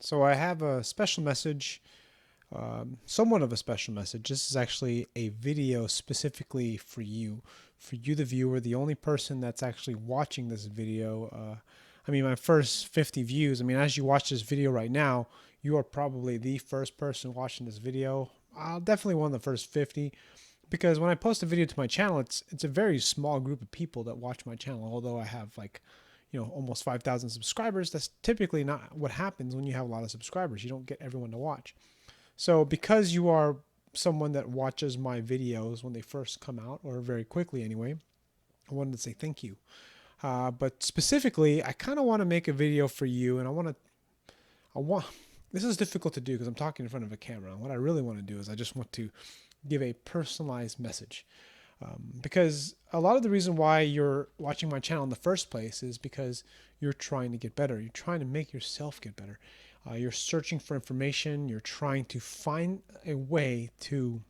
So I have a special message, somewhat of a special message. This is actually a video specifically for you, the viewer, the only person that's actually watching this video. I mean, my first 50 views. I mean, as you watch this video right now, you are probably the first person watching this video. Definitely one of the first 50, because when I post a video to my channel, it's a very small group of people that watch my channel. Although I have like, almost 5,000 subscribers, that's typically not what happens when you have a lot of subscribers. You don't get everyone to watch. So because you are someone that watches my videos when they first come out, or very quickly anyway, I wanted to say thank you. But specifically, I kind of want to make a video for you, and I want. This is difficult to do because I'm talking in front of a camera. And what I really want to do is I just want to give a personalized message. Because a lot of the reason why you're watching my channel in the first place is because you're trying to get better. You're trying to make yourself get better. You're searching for information. You're trying to find a way to.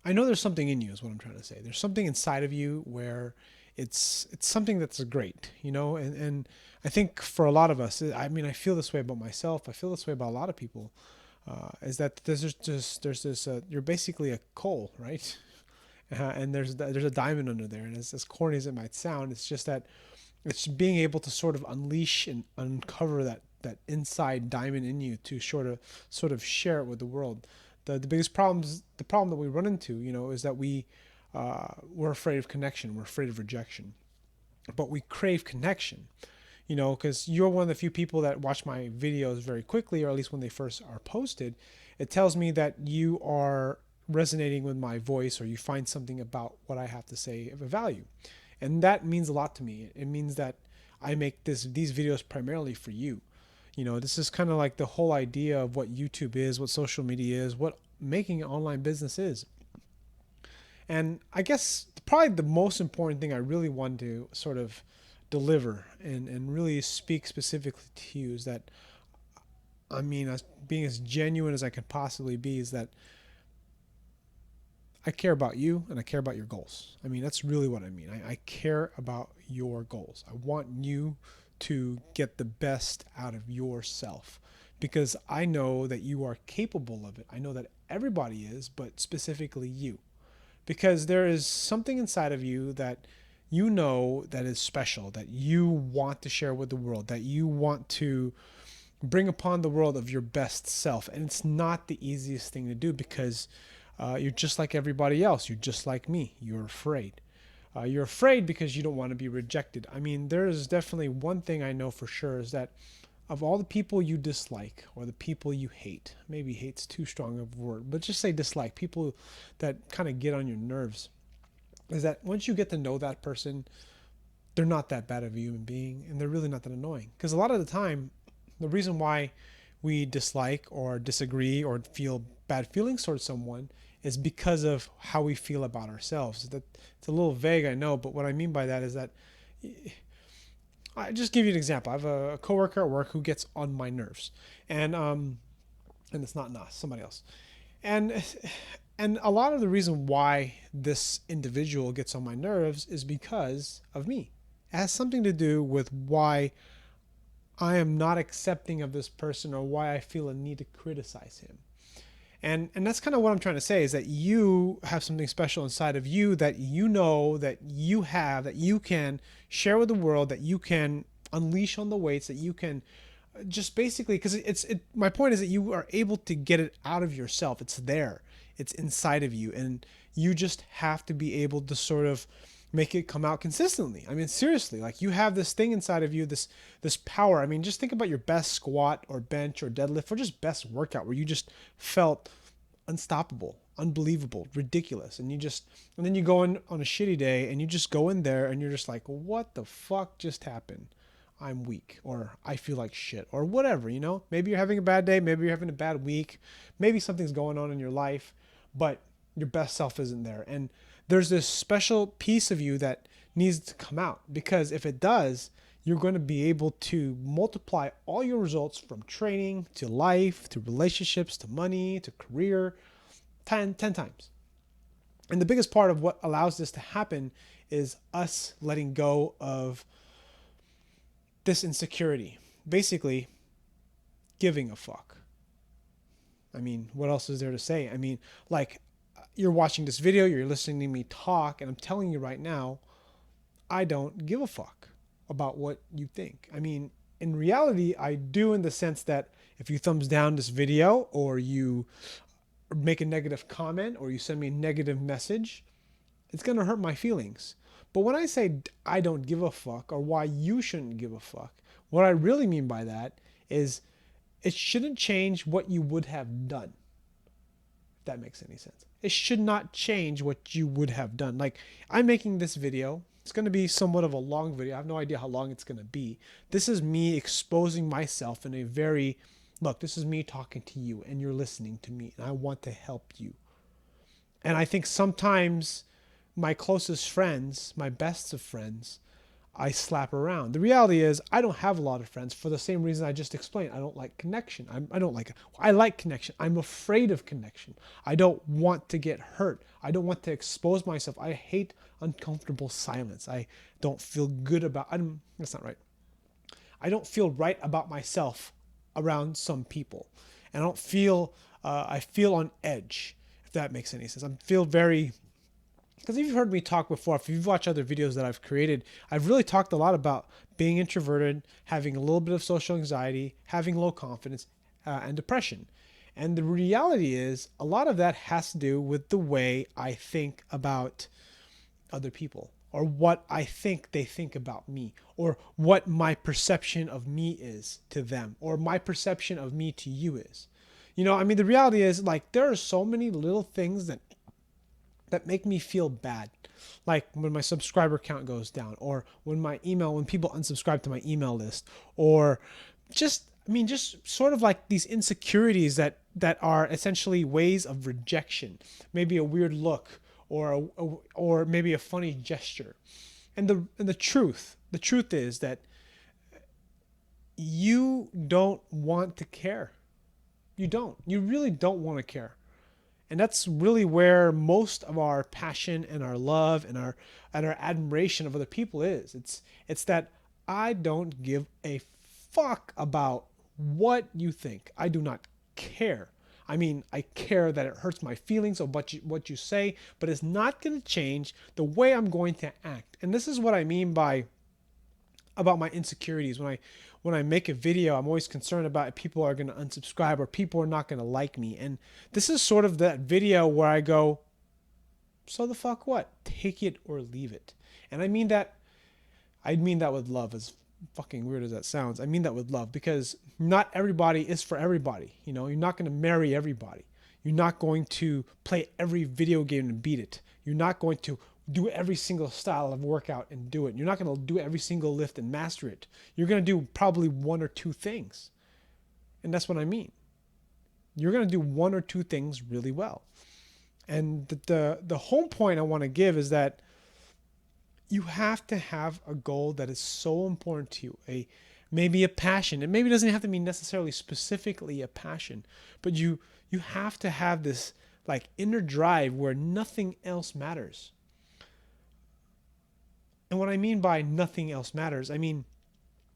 I know there's something in you, is what I'm trying to say. There's something inside of you where it's something that's great, and I think for a lot of us, I mean, I feel this way about myself. I feel this way about a lot of people. Is that there's this you're basically a coal, right? And there's a diamond under there. And as corny as it might sound, it's just that it's being able to sort of unleash and uncover that inside diamond in you to sort of share it with the world. The biggest the problem that we run into, is that we're afraid of connection. We're afraid of rejection, but we crave connection. Because you're one of the few people that watch my videos very quickly, or at least when they first are posted. It tells me that you are resonating with my voice, or you find something about what I have to say of a value. And that means a lot to me. It means that I make these videos primarily for you. This is kind of like the whole idea of what YouTube is, what social media is, what making an online business is. And I guess probably the most important thing I really want to sort of deliver and really speak specifically to you is that, I mean, as being as genuine as I can possibly be, is that I care about you and I care about your goals. I mean, that's really what I mean. I care about your goals. I want you to get the best out of yourself, because I know that you are capable of it. I know that everybody is, but specifically you, because there is something inside of you that that is special, that you want to share with the world, that you want to bring upon the world of your best self. And it's not the easiest thing to do, because you're just like everybody else. You're just like me. You're afraid. You're afraid because you don't want to be rejected. I mean, there is definitely one thing I know for sure, is that of all the people you dislike, or the people you hate, maybe hate's too strong of a word, but just say dislike, people that kind of get on your nerves, is that once you get to know that person, they're not that bad of a human being, and they're really not that annoying. Because a lot of the time, the reason why we dislike or disagree or feel bad feelings towards someone is because of how we feel about ourselves. That it's a little vague, I know, but what I mean by that is that, I just give you an example. I have a coworker at work who gets on my nerves, and it's not us, somebody else, and and a lot of the reason why this individual gets on my nerves is because of me. It has something to do with why I am not accepting of this person, or why I feel a need to criticize him. And that's kind of what I'm trying to say, is that you have something special inside of you that that you have, that you can share with the world, that you can unleash on the weights, that you can just basically, because my point is that you are able to get it out of yourself. It's there. It's inside of you, and you just have to be able to sort of make it come out consistently. I mean, seriously, like, you have this thing inside of you, this power. I mean, just think about your best squat or bench or deadlift, or just best workout where you just felt unstoppable, unbelievable, ridiculous, and then you go in on a shitty day, and you just go in there and you're just like, what the fuck just happened? I'm weak, or I feel like shit, or whatever, Maybe you're having a bad day, maybe you're having a bad week, maybe something's going on in your life, but your best self isn't there. And there's this special piece of you that needs to come out, because if it does, you're going to be able to multiply all your results, from training to life to relationships to money to career, 10 times. And the biggest part of what allows this to happen is us letting go of this insecurity. Basically, giving a fuck. I mean, what else is there to say? I mean, like, you're watching this video, you're listening to me talk, and I'm telling you right now, I don't give a fuck about what you think. I mean, in reality, I do, in the sense that if you thumbs down this video, or you make a negative comment, or you send me a negative message, it's going to hurt my feelings. But when I say I don't give a fuck, or why you shouldn't give a fuck, what I really mean by that is it shouldn't change what you would have done. If that makes any sense. It should not change what you would have done. Like, I'm making this video. It's going to be somewhat of a long video. I have no idea how long it's going to be. This is me exposing myself in a very, look, this is me talking to you and you're listening to me, and I want to help you. And I think sometimes my closest friends, my best of friends, I slap around. The reality is I don't have a lot of friends for the same reason I just explained. I don't like connection. I like connection. I'm afraid of connection. I don't want to get hurt. I don't want to expose myself. I hate uncomfortable silence. I don't feel good about, that's not right. I don't feel right about myself around some people. And I feel on edge, if that makes any sense. I feel very, because if you've heard me talk before, if you've watched other videos that I've created, I've really talked a lot about being introverted, having a little bit of social anxiety, having low confidence, and depression. And the reality is, a lot of that has to do with the way I think about other people, or what I think they think about me, or what my perception of me is to them, or my perception of me to you is. You know, I mean, the reality is, like, there are so many little things that make me feel bad. Like when my subscriber count goes down, or when people unsubscribe to my email list, or just sort of like these insecurities that are essentially ways of rejection, maybe a weird look, or maybe a funny gesture. And the truth is that you don't want to care. You really don't want to care. And that's really where most of our passion and our love and our admiration of other people is. It's that I don't give a fuck about what you think. I do not care. I mean, I care that it hurts my feelings of what you say, but it's not going to change the way I'm going to act. And this is what I mean about my insecurities. When I make a video, I'm always concerned about if people are going to unsubscribe, or people are not going to like me. And this is sort of that video where I go, so the fuck what? Take it or leave it. And I mean that with love, as fucking weird as that sounds. I mean that with love, because not everybody is for everybody. You know, you're not going to marry everybody. You're not going to play every video game and beat it. You're not going to do every single style of workout and do it. You're not going to do every single lift and master it. You're going to do probably one or two things. And that's what I mean. You're going to do one or two things really well. And the whole point I want to give is that you have to have a goal that is so important to you, maybe a passion. It maybe doesn't have to be necessarily specifically a passion, but you have to have this like inner drive where nothing else matters. And what I mean by nothing else matters, I mean,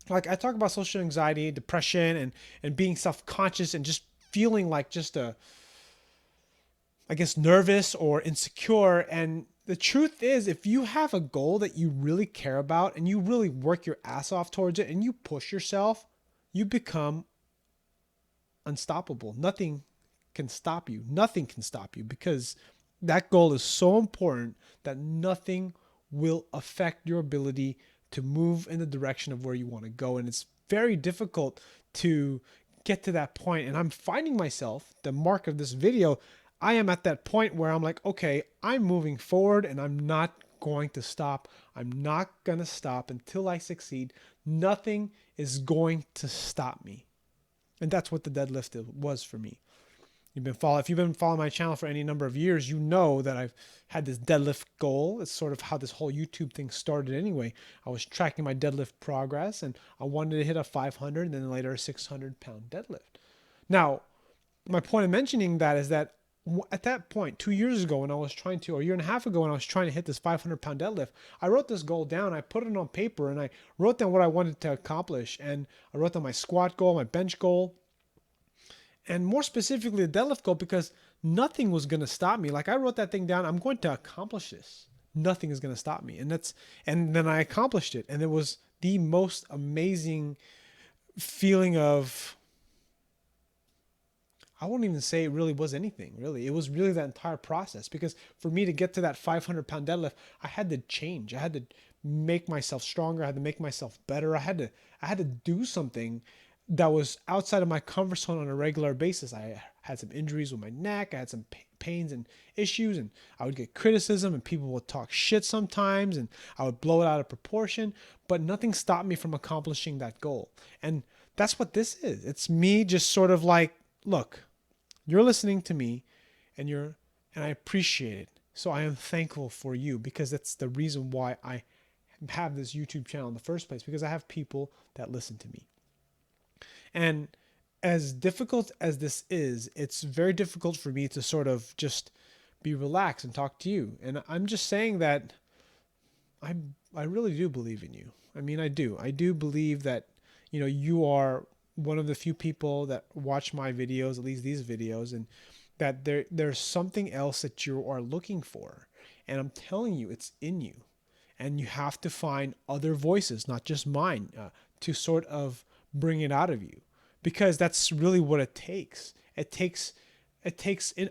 like, I talk about social anxiety, depression, and being self-conscious, and just feeling like nervous or insecure. And the truth is, if you have a goal that you really care about and you really work your ass off towards it and you push yourself, you become unstoppable. Nothing can stop you. Nothing can stop you, because that goal is so important that nothing will affect your ability to move in the direction of where you want to go. And it's very difficult to get to that point. And I'm finding myself, the mark of this video, I am at that point where I'm like, okay, I'm moving forward and I'm not going to stop. I'm not going to stop until I succeed. Nothing is going to stop me. And that's what the deadlift was for me. If you've been following my channel for any number of years, you know that I've had this deadlift goal. It's sort of how this whole YouTube thing started anyway. I was tracking my deadlift progress, and I wanted to hit a 500 and then later a 600-pound deadlift. Now, my point of mentioning that is that at that point, 2 years ago, or a year and a half ago, when I was trying to hit this 500-pound deadlift, I wrote this goal down. I put it on paper, and I wrote down what I wanted to accomplish. And I wrote down my squat goal, my bench goal, and more specifically the deadlift goal, because nothing was going to stop me. Like I wrote that thing down. I'm going to accomplish this. Nothing is going to stop me. And then I accomplished it. And it was the most amazing feeling of, I won't even say it really was anything, really. It was really that entire process, because for me to get to that 500-pound deadlift, I had to change. I had to make myself stronger. I had to make myself better. I had to do something that was outside of my comfort zone on a regular basis. I had some injuries with my neck. I had some pains and issues, and I would get criticism, and people would talk shit sometimes, and I would blow it out of proportion, but nothing stopped me from accomplishing that goal. And that's what this is. It's me just sort of like, look, you're listening to me, and I appreciate it. So I am thankful for you, because that's the reason why I have this YouTube channel in the first place, because I have people that listen to me. And as difficult as this is, it's very difficult for me to sort of just be relaxed and talk to you. And I'm just saying that I I really do believe in you. I mean, I do. I do believe that, you are one of the few people that watch my videos, at least these videos, and that there's something else that you are looking for. And I'm telling you, it's in you. And you have to find other voices, not just mine, to sort of bring it out of you, because that's really what it takes. It takes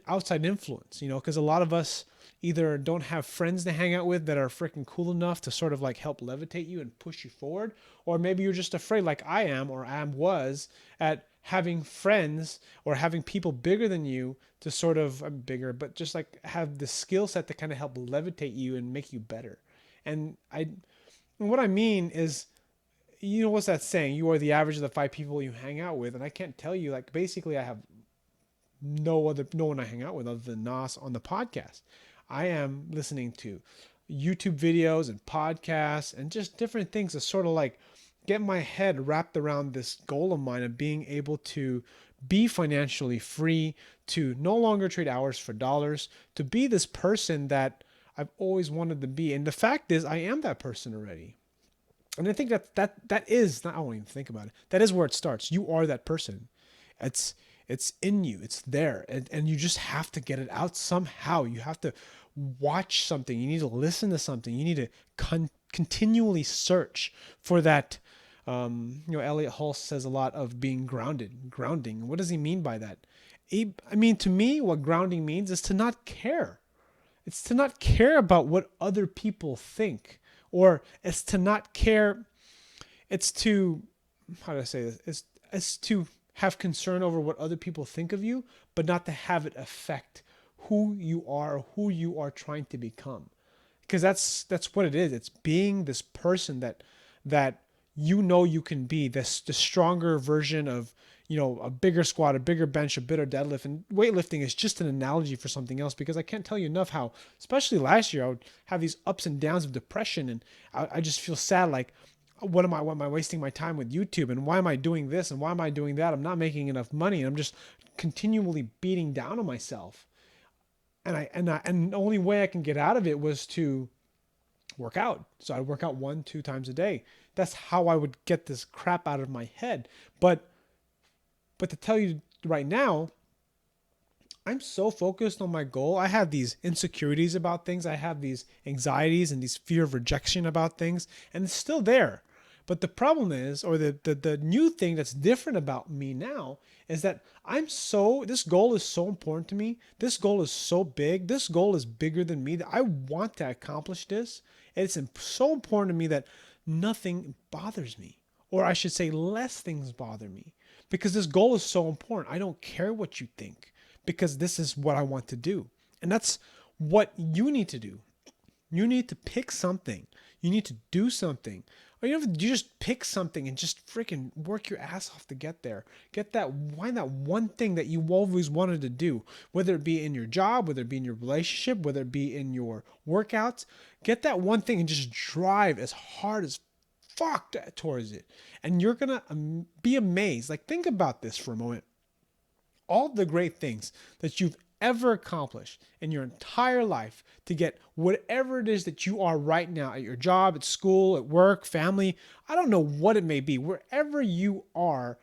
outside influence, because a lot of us either don't have friends to hang out with that are freaking cool enough to sort of like help levitate you and push you forward, or maybe you're just afraid, like I am or was, at having friends or having people bigger than you to sort of bigger, but just like have the skill set to kind of help levitate you and make you better. And what I mean is, what's that saying? You are the average of the 5 people you hang out with. And I can't tell you, like, basically I have no one I hang out with other than Nas on the podcast. I am listening to YouTube videos and podcasts and just different things to sort of like get my head wrapped around this goal of mine of being able to be financially free, to no longer trade hours for dollars, to be this person that I've always wanted to be. And the fact is, I am that person already. And I think that is not, I won't even think about it. That is where it starts. You are that person. It's in you. It's there. And you just have to get it out somehow. You have to watch something. You need to listen to something. You need to continually search for that. Elliot Hulse says a lot of being grounding. What does he mean by that? To me, what grounding means is to not care. It's to not care about what other people think, or it's to not care. It's to, how do I say this? It's to have concern over what other people think of you, but not to have it affect who you are or who you are trying to become. Because that's what it is. It's being this person that you can be, the stronger version of, a bigger squat, a bigger bench, a better deadlift. And weightlifting is just an analogy for something else, because I can't tell you enough how, especially last year, I would have these ups and downs of depression, and I just feel sad, like, what am I wasting my time with YouTube, and why am I doing this, and why am I doing that? I'm not making enough money, and I'm just continually beating down on myself. And the only way I can get out of it was to work out. So I work out 1-2 times a day. That's how I would get this crap out of my head. But to tell you right now, I'm so focused on my goal. I have these insecurities about things. I have these anxieties and these fear of rejection about things, and it's still there. But the problem is, or the new thing that's different about me now, is that this goal is so important to me. This goal is so big. This goal is bigger than me, that I want to accomplish this. And it's so important to me that nothing bothers me, or I should say less things bother me, because this goal is so important. I don't care what you think, because this is what I want to do. And that's what you need to do. You need to pick something. You need to do something. Or you just pick something and just freaking work your ass off to get there. Find that one thing that you always wanted to do, whether it be in your job, whether it be in your relationship, whether it be in your workouts. Get that one thing and just drive as hard as fuck towards it. And you're going to be amazed. Like, think about this for a moment. All the great things that you've ever accomplished in your entire life to get whatever it is that you are right now, at your job, at school, at work, family, I don't know what it may be, wherever you are,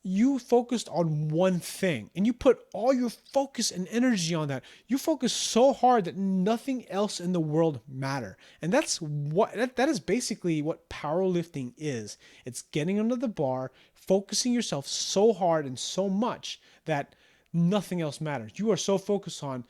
You focused on one thing and you put all your focus and energy on that. You focus so hard that nothing else in the world matter. And that is basically what powerlifting is. It's getting under the bar, focusing yourself so hard and so much that nothing else matters. You are so focused on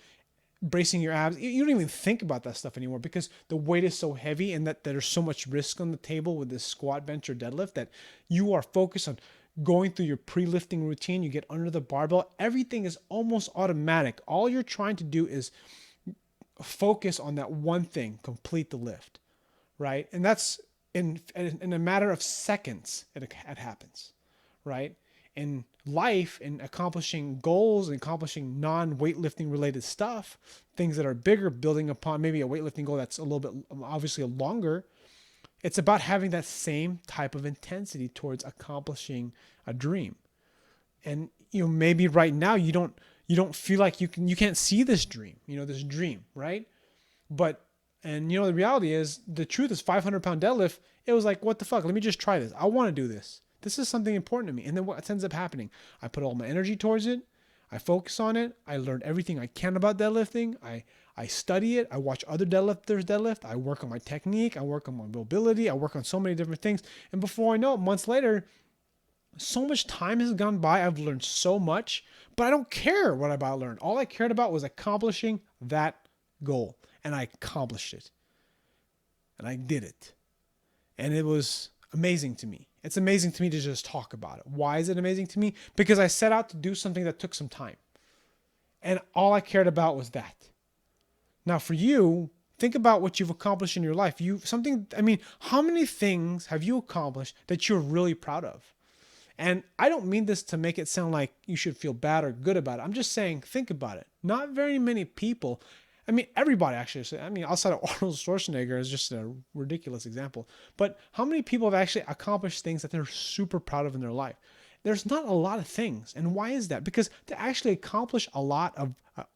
bracing your abs. You don't even think about that stuff anymore because the weight is so heavy and that there's so much risk on the table with this squat, bench, or deadlift that you are focused on going through your pre-lifting routine. You get under the barbell. Everything is almost automatic. All you're trying to do is focus on that one thing, complete the lift, right? And that's in a matter of seconds it happens, right? In life, in accomplishing goals and accomplishing non-weightlifting related stuff, things that are bigger, building upon maybe a weightlifting goal that's a little bit obviously longer, it's about having that same type of intensity towards accomplishing a dream. And maybe right now you don't feel like you can't see this dream, this dream, right? But the reality is, the truth is, 500-pound deadlift, it was like, what the fuck? Let me just try this. I want to do this. This is something important to me. And then what ends up happening? I put all my energy towards it. I focus on it. I learn everything I can about deadlifting. I study it. I watch other deadlifters deadlift. I work on my technique. I work on my mobility. I work on so many different things. And before I know it, months later, so much time has gone by. I've learned so much, but I don't care what I learned. All I cared about was accomplishing that goal. And I accomplished it. And I did it. And it was amazing to me. It's amazing to me to just talk about it. Why is it amazing to me? Because I set out to do something that took some time. And all I cared about was that. Now for you, think about what you've accomplished in your life. How many things have you accomplished that you're really proud of? And I don't mean this to make it sound like you should feel bad or good about it. I'm just saying, think about it. Not very many people, everybody actually, outside of Arnold Schwarzenegger is just a ridiculous example. But how many people have actually accomplished things that they're super proud of in their life? There's not a lot of things. And why is that? Because to actually accomplish a lot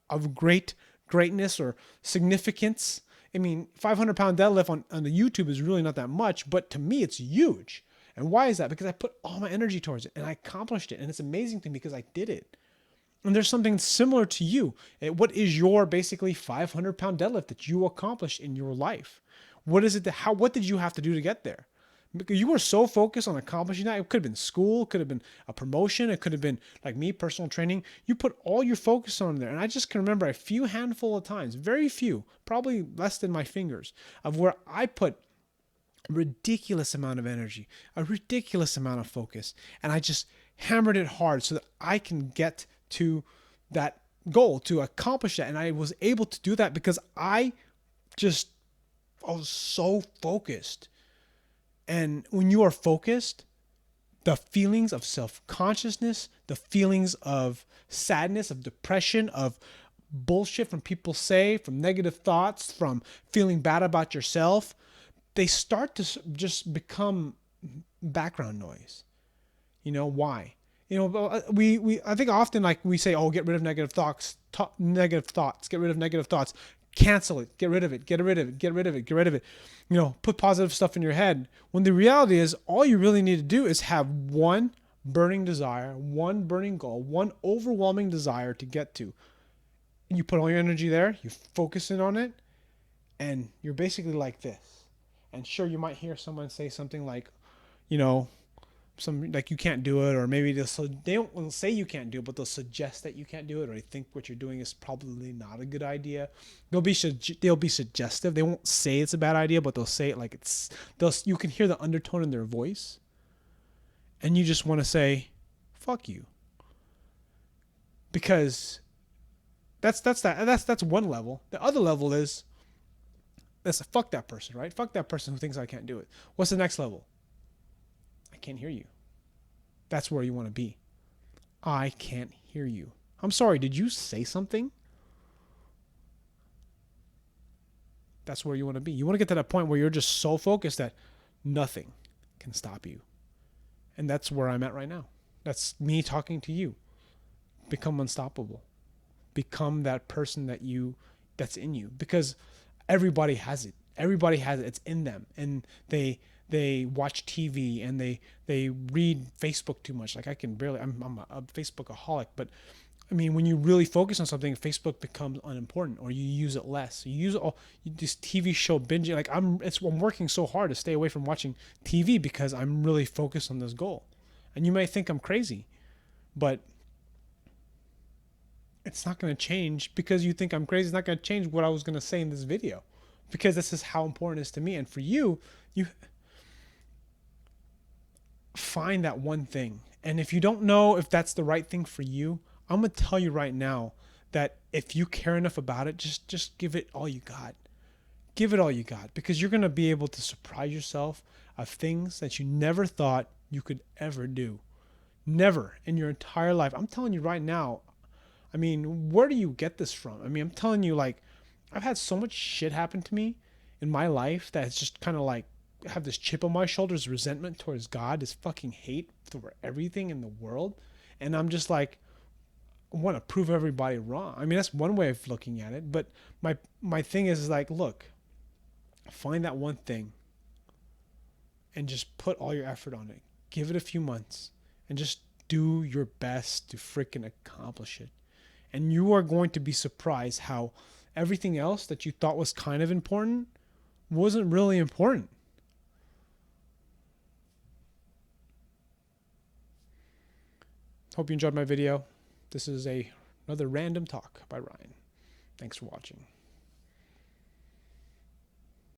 of greatness or significance, 500-pound deadlift on the YouTube is really not that much, but to me it's huge. And why is that? Because I put all my energy towards it and I accomplished it. And it's amazing to me because I did it. And there's something similar to you. What is your basically 500-pound deadlift that you accomplished in your life? What is it what did you have to do to get there? Because you were so focused on accomplishing that. It could have been school, it could have been a promotion, it could have been like me, personal training. You put all your focus on there. And I just can remember a few handful of times, very few, probably less than my fingers, of where I put a ridiculous amount of energy, a ridiculous amount of focus. And I just hammered it hard so that I can get to that goal, to accomplish that. And I was able to do that because I was so focused. And when you are focused, the feelings of self-consciousness, the feelings of sadness, of depression, of bullshit from people say, from negative thoughts, from feeling bad about yourself, they start to just become background noise. Why? I think often we say, oh, get rid of negative thoughts, get rid of negative thoughts, cancel it, get rid of it, get rid of it, get rid of it, get rid of it. Put positive stuff in your head. When the reality is, all you really need to do is have one burning desire, one burning goal, one overwhelming desire to get to. And you put all your energy there, you focus in on it, and you're basically like this. And sure, you might hear someone say something like, you can't do it, or maybe they don't say you can't do it, but they'll suggest that you can't do it, or they think what you're doing is probably not a good idea. They'll be suggestive. They won't say it's a bad idea, but they'll say it like you can hear the undertone in their voice, and you just want to say, "Fuck you," because that's one level. The other level is fuck that person, right? Fuck that person who thinks I can't do it. What's the next level? I can't hear you. That's where you want to be. I can't hear you. I'm sorry, did you say something? That's where you want to be. You want to get to that point where you're just so focused that nothing can stop you. And that's where I'm at right now. That's me talking to you. Become unstoppable. Become that person that's in you. Because everybody has it. Everybody has it. It's in them. And they they watch TV, and they read Facebook too much. Like I can barely, I'm a Facebookaholic, but I mean, when you really focus on something, Facebook becomes unimportant, or you use it less. You use it all. This TV show binging, like I'm working so hard to stay away from watching TV because I'm really focused on this goal. And you may think I'm crazy, but it's not going to change because you think I'm crazy. It's not going to change what I was going to say in this video, because this is how important it is to me. And for you, you find that one thing. And if you don't know if that's the right thing for you, I'm going to tell you right now that if you care enough about it, just give it all you got. Give it all you got, because you're going to be able to surprise yourself of things that you never thought you could ever do. Never in your entire life. I'm telling you right now. I mean, where do you get this from? I mean, I'm telling you, like, I've had so much shit happen to me in my life that it's just kind of like I have this chip on my shoulders, resentment towards God, this fucking hate for everything in the world. And I'm just like, I want to prove everybody wrong. I mean, that's one way of looking at it. But my thing is like, look, find that one thing and just put all your effort on it. Give it a few months and just do your best to freaking accomplish it. And you are going to be surprised how everything else that you thought was kind of important wasn't really important. Hope you enjoyed my video. This is another random talk by Ryan. Thanks for watching.